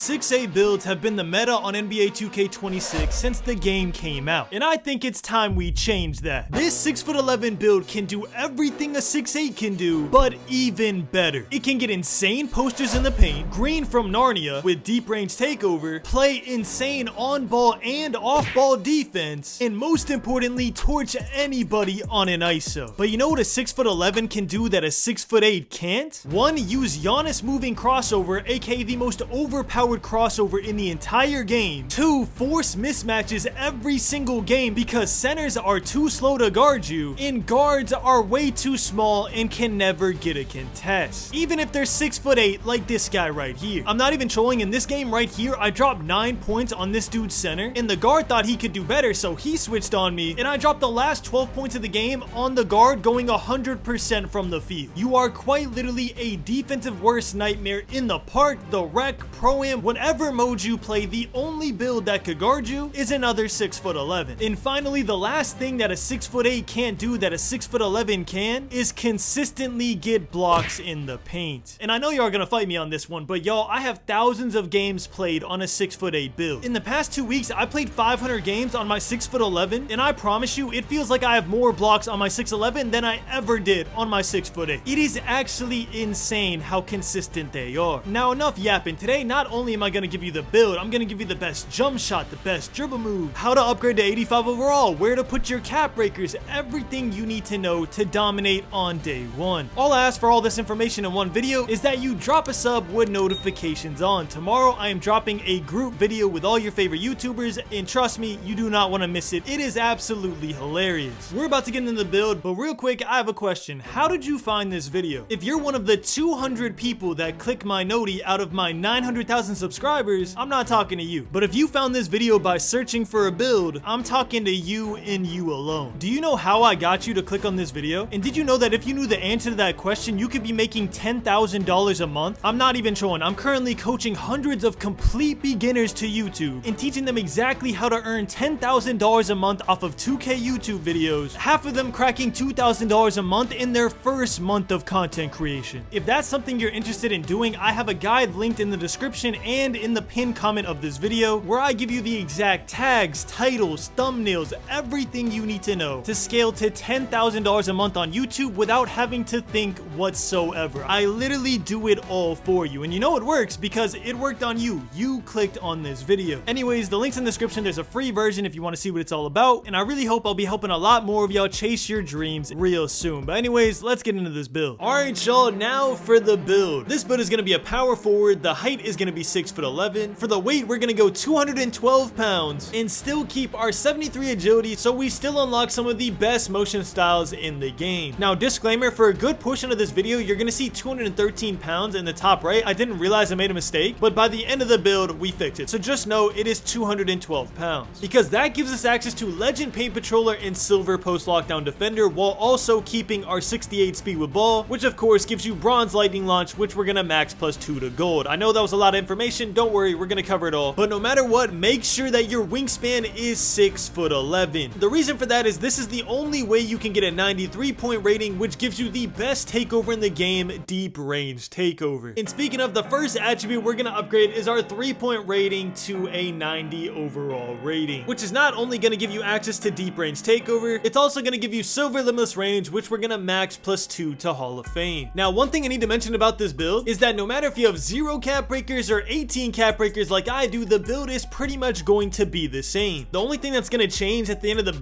6'8" builds have been the meta on NBA 2K26 since the game came out, and I think it's time we change that. This 6'11" build can do everything a 6'8" can do, but even better. It can get insane posters in the paint, green from Narnia with deep range takeover, play insane on-ball and off-ball defense, and most importantly, torch anybody on an ISO. But you know what a 6'11" can do that a 6'8" can't? 1. Use Giannis moving crossover, aka the most overpowered crossover in the entire game. 2. Force mismatches every single game because centers are too slow to guard you, and guards are way too small and can never get a contest, even if they're 6'8" like this guy right here. I'm not even trolling. In this game right here, I dropped 9 points on this dude's center, and the guard thought he could do better, so he switched on me, and I dropped the last 12 points of the game on the guard going 100% from the field. You are quite literally a defensive worst nightmare in the park, the rec, pro-am, whatever mode you play. The only build that could guard you is another 6'11". And finally, the last thing that a 6'8" can't do that a 6'11" can is consistently get blocks in the paint. And I know y'all are gonna fight me on this one, but y'all, I have thousands of games played on a 6'8" build. In the past 2 weeks, I played 500 games on my 6'11", and I promise you, it feels like I have more blocks on my 6'11" than I ever did on my 6'8". It is actually insane how consistent they are. Now, enough yapping. Today, not only am I gonna give you the build, I'm gonna give you the best jump shot, the best dribble move, how to upgrade to 85 overall, where to put your cap breakers, everything you need to know to dominate on day one. All I ask for all this information in one video is that you drop a sub with notifications on. Tomorrow, I am dropping a group video with all your favorite YouTubers, and trust me, you do not want to miss it. It is absolutely hilarious. We're about to get into the build, but real quick, I have a question. How did you find this video? If you're one of the 200 people that click my noti out of my 900,000 subscribers, I'm not talking to you. But if you found this video by searching for a build, I'm talking to you and you alone. Do you know how I got you to click on this video? And did you know that if you knew the answer to that question, you could be making $10,000 a month? I'm not even trolling. I'm currently coaching hundreds of complete beginners to YouTube and teaching them exactly how to earn $10,000 a month off of 2K YouTube videos, half of them cracking $2,000 a month in their first month of content creation. If that's something you're interested in doing, I have a guide linked in the description and in the pinned comment of this video where I give you the exact tags, titles, thumbnails, everything you need to know to scale to $10,000 a month on YouTube without having to think whatsoever. I literally do it all for you, and you know it works because it worked on you. You clicked on this video. Anyways, the link's in the description. There's a free version if you want to see what it's all about, and I really hope I'll be helping a lot more of y'all chase your dreams real soon. But anyways, let's get into this build. Alright y'all, now for the build. This build is going to be a power forward. The height is going to be 6'11". For the weight, we're going to go 212 pounds and still keep our 73 agility, so we still unlock some of the best motion styles in the game. Now, disclaimer, for a good portion of this video, you're going to see 213 pounds in the top right. I didn't realize I made a mistake, but by the end of the build, we fixed it. So just know it is 212 pounds because that gives us access to Legend Paint Patroller and Silver Post Lockdown Defender while also keeping our 68 speed with ball, which of course gives you Bronze Lightning Launch, which we're going to max +2 to gold. I know that was a lot of information. Don't worry, we're going to cover it all. But no matter what, make sure that your wingspan is 6'11". The reason for that is this is the only way you can get a 93-point rating, which gives you the best takeover in the game, deep range takeover. And speaking of, the first attribute we're going to upgrade is our 3-point rating to a 90 overall rating, which is not only going to give you access to deep range takeover, it's also going to give you silver limitless range, which we're going to max +2 to Hall of Fame. Now, one thing I need to mention about this build is that no matter if you have 0 cap breakers or 18 cap breakers like I do, the build is pretty much going to be the same. The only thing that's going to change at the end of the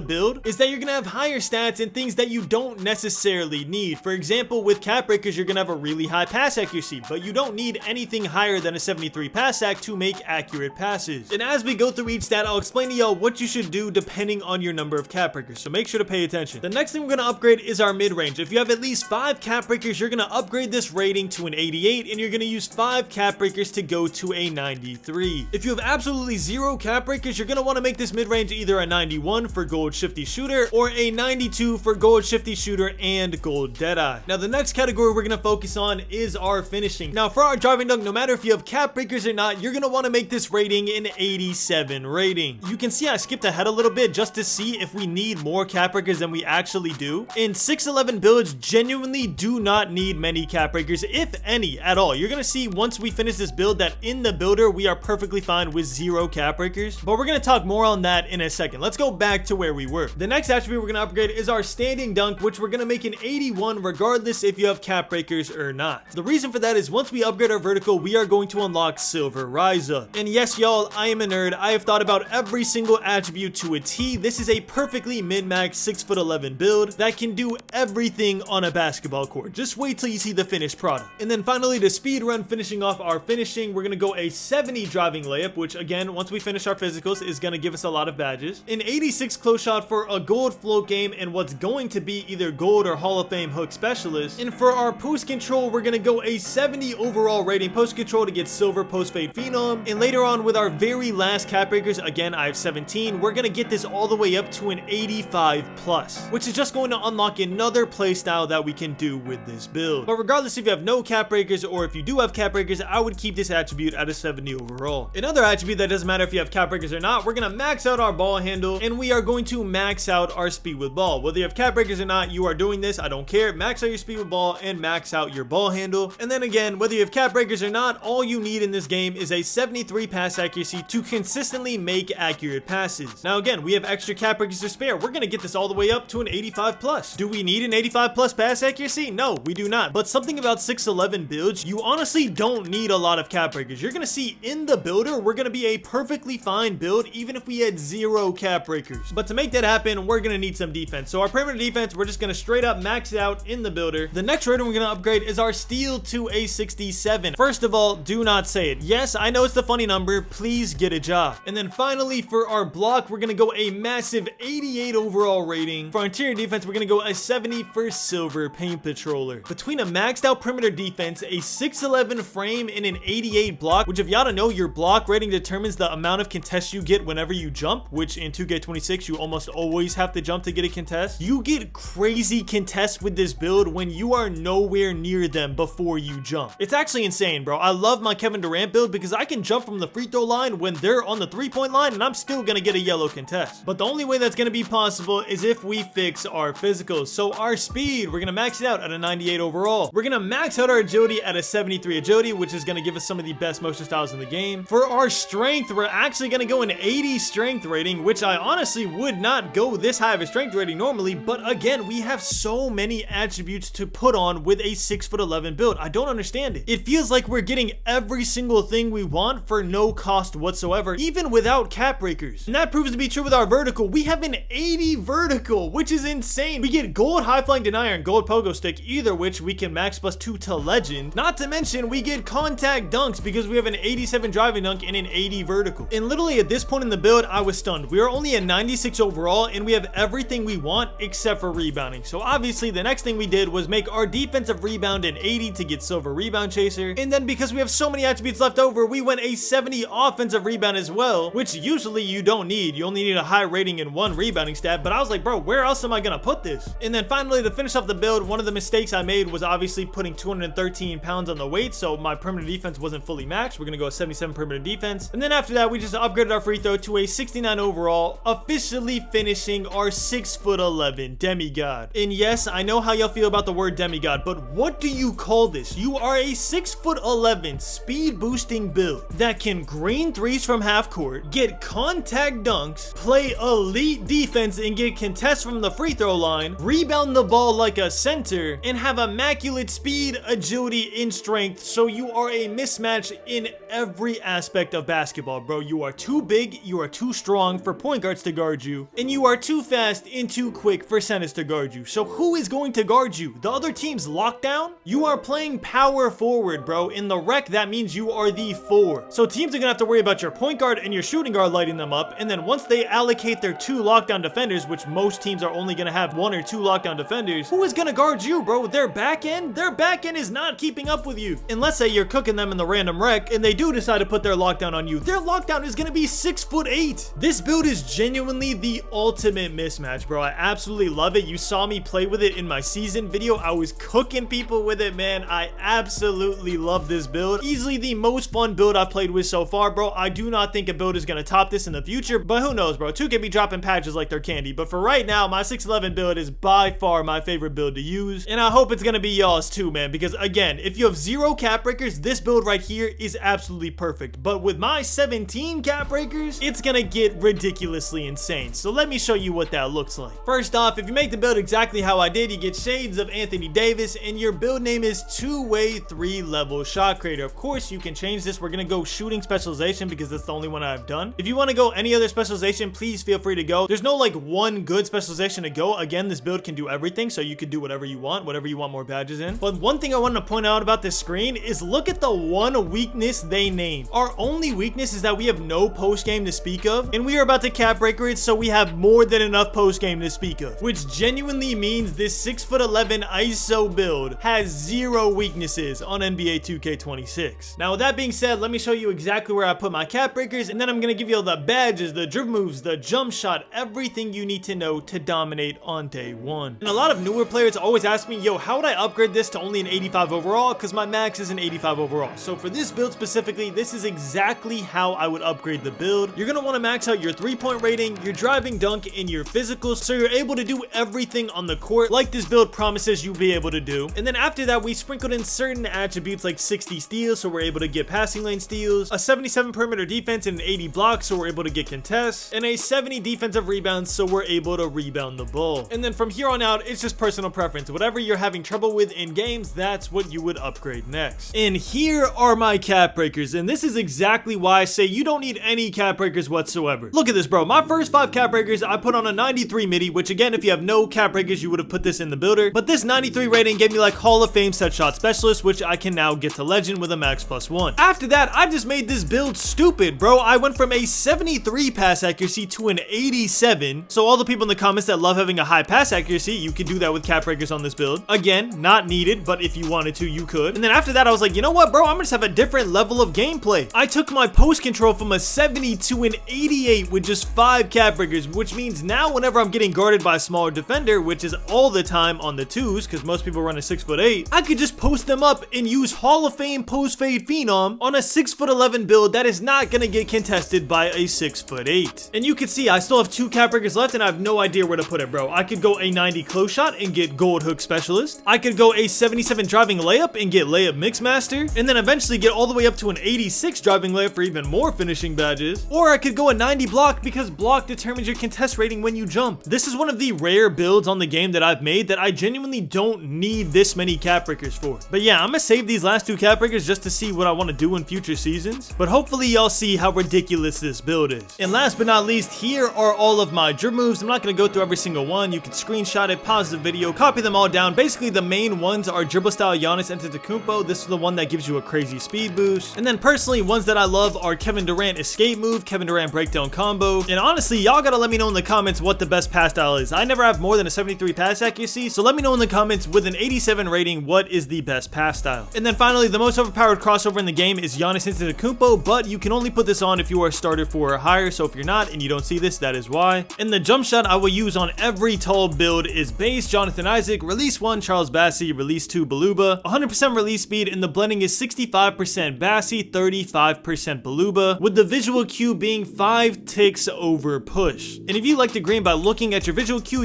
build, is that you're going to have higher stats and things that you don't necessarily need. For example, with cap breakers, you're going to have a really high pass accuracy, but you don't need anything higher than a 73 pass ac to make accurate passes. And as we go through each stat, I'll explain to y'all what you should do depending on your number of cap breakers, so make sure to pay attention. The next thing we're going to upgrade is our mid-range. If you have at least 5 cap breakers, you're going to upgrade this rating to an 88, and you're going to use 5 cap breakers to go to a 93. If you have absolutely 0 cap breakers, you're going to want to make this mid-range either a 91 for gold shifty shooter or a 92 for gold shifty shooter and gold deadeye. Now, the next category we're going to focus on is our finishing. Now, for our driving dunk, no matter if you have cap breakers or not, you're going to want to make this rating an 87 rating. You can see I skipped ahead a little bit just to see if we need more cap breakers than we actually do. In 6'11" builds genuinely do not need many cap breakers, if any at all. You're gonna see once we finish this build that in the builder, we are perfectly fine with 0 cap breakers. But we're gonna talk more on that in a second. Let's go back to where we were. The next attribute we're gonna upgrade is our standing dunk, which we're gonna make an 81 regardless if you have cap breakers or not. The reason for that is once we upgrade our vertical, we are going to unlock silver rise up. And yes, y'all, I am a nerd. I have thought about every single attribute to a T. This is a perfectly min-max 6'11" build that can do everything on a basketball court. Just wait till you see the finished product. And then finally, to speed run finishing off our finishing, we're gonna go a 70 driving layup, which again, once we finish our physicals, is gonna give us a lot of badges. An 86 close shot for a gold float game and what's going to be either gold or Hall of Fame hook specialist. And for our post control, we're gonna go a 70 overall rating post control to get silver post fade phenom. And later on with our very last cap breakers, again, I have 17, we're gonna get this all the way up to an 85 plus, which is just going to unlock another playstyle that we can do with this build. But regardless if you have no cap breakers or if you do have cap breakers, I would keep this attribute at a 70 overall. Another attribute that doesn't matter if you have cap breakers or not, we're gonna max out our ball handle and we are going to max out our speed with ball. Whether you have cap breakers or not, you are doing this, I don't care. Max out your speed with ball and max out your ball handle. And then again, whether you have cap breakers or not, all you need in this game is a 73 pass accuracy to consistently make accurate passes. Now again, we have extra cap breakers to spare. We're gonna get this all the way up to an 85 plus. Do we need an 85 plus pass accuracy? No, we do not. But something about 6'11" builds, you honestly don't need a lot of cap breakers. You're gonna see in the builder, we're gonna be a perfectly fine build even if we had 0 cap breakers. But to make that happen, we're gonna need some defense. So our perimeter defense, we're just gonna straight up max it out in the builder. The next rating we're gonna upgrade is our steal to a 67. First of all, do not say it. Yes, I know it's the funny number. Please get a job. And then finally, for our block, we're gonna go a massive 88 overall rating. For our interior defense, we're gonna go a 70 for silver paint patroller. Between a maxed out perimeter defense, a 6'11" frame, and an 88 block, which if y'all don't know, your block rating determines the amount of contests you get whenever you jump, which in 2K26, you almost always have to jump to get a contest. You get crazy contests with this build when you are nowhere near them before you jump. It's actually insane, bro. I love my Kevin Durant build because I can jump from the free throw line when they're on the 3-point line and I'm still gonna get a yellow contest. But the only way that's gonna be possible is if we fix our physicals. So our speed, we're gonna max it out at a 98 overall. We're gonna max out our agility at a 73 agility, which is gonna give us some of the best motion styles in the game. For our strength, we're actually gonna go an 80 strength rating, which I honestly would not go this high of a strength rating normally, but again, we have so many attributes to put on with a 6'11" build. I don't understand it. It feels like we're getting every single thing we want for no cost whatsoever, even without cap breakers. And that proves to be true with our vertical. We have an 80 vertical, which is insane. We get gold high flying denier and gold pogo stick, either which we can max +2 to legend. Not to mention we get contact dunks because we have an 87 driving dunk and an 80 vertical. And literally at this point in the build, I was stunned. We are only a 96 overall and we have everything we want except for rebounding. So obviously the next thing we did was make our defensive rebound an 80 to get silver rebound chaser. And then because we have so many attributes left over, we went a 70 offensive rebound as well, which usually you don't need. You only need a high rating and 1 rebounding stat. But I was like, bro, where else am I gonna put this? And then finally, to finish off the build, one of the mistakes I made was obviously putting 213 pounds on the weight, so my perimeter defense wasn't fully maxed. We're gonna go a 77 perimeter defense. And then after that, we just upgraded our free throw to a 69 overall, officially finishing our 6'11" demigod. And yes, I know how y'all feel about the word demigod, but what do you call this? You are a 6'11" speed boosting build that can green threes from half court, get contact dunks, play elite defense and get contests from the free throw line, rebound the ball like a center, and have immaculate speed, agility, and strength. So you are a mismatch in every aspect of basketball, bro. You are too big, you are too strong for point guards to guard you, and you are too fast and too quick for centers to guard you. So who is going to guard you? The other team's lockdown? You are playing power forward, bro. In the rec, that means you are the 4. So teams are gonna have to worry about your point guard and your shooting guard lighting them up, and then once they allocate their 2 lockdown defenders, which most teams are only gonna have 1 or 2 lockdown defenders, who is gonna guard you, bro? Their back end? Their back end is not keeping up with you. And let's say you're cooking them in the random rec, and they do decide to put their lockdown on you. Their lockdown is gonna be 6'8". This build is genuinely the ultimate mismatch, bro. I absolutely love it. You saw me play with it in my season video. I was cooking people with it, man. I absolutely love this build. Easily the most fun build I've played with so far, bro. I do not think a build is gonna top this in the future, but who knows, bro. 2K be dropping patches like they're candy. But for right now, my 6'11" build is by far my favorite build to use, and I hope it's gonna be y'all's too, man, because again, if you have 0 0 cap breakers, this build right here is absolutely perfect. But with my 17 cap breakers, it's gonna get ridiculously insane. So let me show you what that looks like. First off, if you make the build exactly how I did, you get shades of Anthony Davis, and your build name is two-way 3-level shot creator. Of course, you can change this. We're gonna go shooting specialization because that's the only one I've done. If you want to go any other specialization, please feel free to go. There's no like one good specialization to go. Again, this build can do everything, so you can do whatever you want more badges in. But one thing I want to point out about this screen is look at the one weakness they named. Our only weakness is that we have no post game to speak of, and we are about to cap breaker it, so we have more than enough post game to speak of, which genuinely means this 6'11" ISO build has 0 weaknesses on NBA 2K26. Now with that being said, let me show you exactly where I put my cap breakers, and then I'm gonna give you all the badges, the dribble moves, the jump shot, everything you need to know to dominate on day one. And a lot of newer players always ask me, yo, how would I upgrade this to only an 85 overall? Because my max is an 85 overall. So for this build specifically, this is exactly how I would upgrade the build. You're gonna want to max out your 3-point rating, your driving, dunk, and your physicals, so you're able to do everything on the court like this build promises you'll be able to do. And then after that, we sprinkled in certain attributes like 60 steals, so we're able to get passing lane steals, a 77 perimeter defense, and an 80 blocks, so we're able to get contests, and a 70 defensive rebounds, so we're able to rebound the ball. And then from here on out, it's just personal preference. Whatever you're having trouble with in games, that's what you would upgrade next. And here are my cap breakers, and this is exactly why I say you don't need any cap breakers whatsoever. Look at this, bro. My first 5 cap breakers, I put on a 93 midi, which again, if you have no cap breakers, you would have put this in the builder. But this 93 rating gave me like Hall of Fame set shot specialist, which I can now get to legend with a max +1. After that, I just made this build stupid, bro. I went from a 73 pass accuracy to an 87. So all the people in the comments that love having a high pass accuracy, you can do that with cap breakers on this build. Again, not needed, but if you wanted to, you could. And then after that, I was like, you know what, bro? I'm gonna just have a different level of gameplay. I took my post control from a 70 to an 88 with just 5 cap breakers, which means now whenever I'm getting guarded by a smaller defender, which is all the time on the 2s, because most people run a 6'8", I could just post them up and use Hall of Fame post fade phenom on a 6'11" build that is not gonna get contested by a 6'8". And you can see I still have 2 cap breakers left, and I have no idea where to put it, bro. I could go a 90 close shot and get gold hook specialist. I could go a 77 driving layup and get layup mix master, and then eventually get all the way up to an 86 driving layup for even more finishing badges. Or I could go a 90 block because block determines your contest rating when you jump. This is one of the rare builds on the game that I've made that I genuinely don't need this many cap breakers for. But yeah, I'm gonna save these last 2 cap breakers just to see what I want to do in future seasons. But hopefully y'all see how ridiculous this build is. And last but not least, here are all of my dribble moves. I'm not gonna go through every single one. You can screenshot it, pause the video, copy them all down. Basically, the main ones are dribble style Giannis Antetokounmpo. This is the one that gives you a crazy speed boost. And then personally, ones that I love are Kevin Durant escape move, Kevin Durant breakdown combo. And honestly, y'all gotta let me know in the comments what the best pass style is. I never have more than a 73 pass accuracy, so let me know in the comments with an 87 rating what is the best pass style. And then finally, the most overpowered crossover in the game is Giannis Antetokounmpo, but you can only put this on if you are starter 4 or higher, so if you're not and you don't see this, that is why. And the jump shot I will use on every tall build is base Jonathan Isaac, release 1 Charles Bassey, release 2 Baluba, 100% release speed, and the blending is 65% Bassey, 35% Baluba, with the visual cue being 5 ticks over push. And if you like the green by looking at your visual cue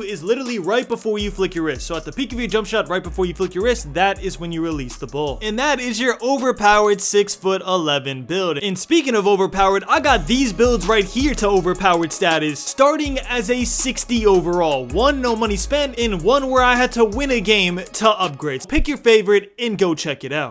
is literally right before you flick your wrist. So at the peak of your jump shot, right before you flick your wrist, that is when you release the ball. And that is your overpowered 6'11" build. And speaking of overpowered, I got these builds right here to overpowered status, starting as a 60 overall. 1 no money spent, and 1 where I had to win a game to upgrade. Pick your favorite and go check it out.